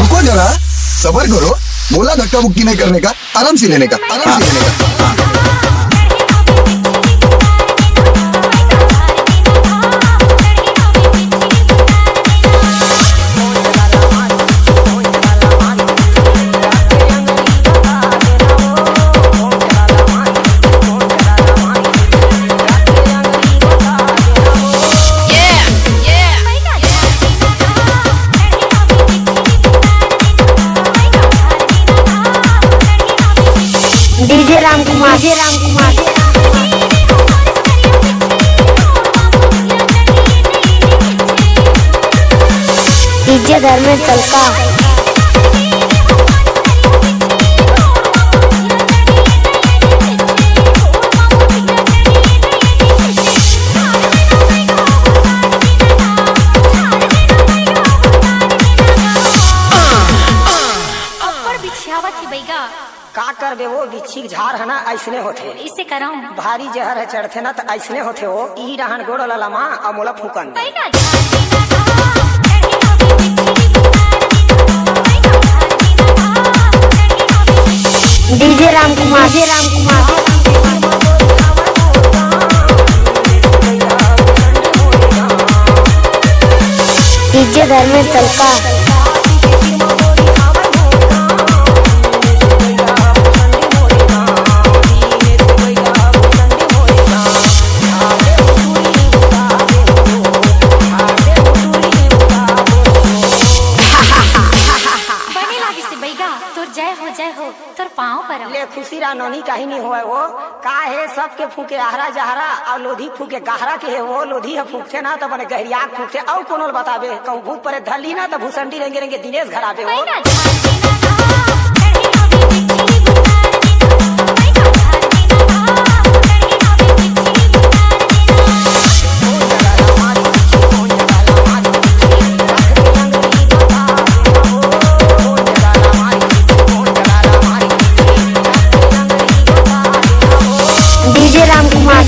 सबर करो, बोला धक्का मुक्की नहीं करने का, आराम से लेने का, आराम से लेने का। डीजे राम कुमार डीजे धर्मेंद्र चलका का कर दे वो बिच्छी झार है ना ऐसने होते इससे कराऊं भारी जहर है चढ़ते ना तो ऐसने होते हो ई रहन गोड़ ललमा और मोला फूकन डीजे राम कुमार डीजे धर्मेंद्र चलका जय हो तोर पाँव पर ले खुशी रानोनी कहीं नहीं हुआ वो का है सबके फूके आहरा जहरा और लोधी फूके गहरा के है वो लोधी है फूकते ना तो बने गहरिया फूकते और कोनो बतावे कहूँ भूत पर धली ना तो भूसंडी रहेंगे रहेंगे दिनेश घर आवे हो डीजे राम कुमार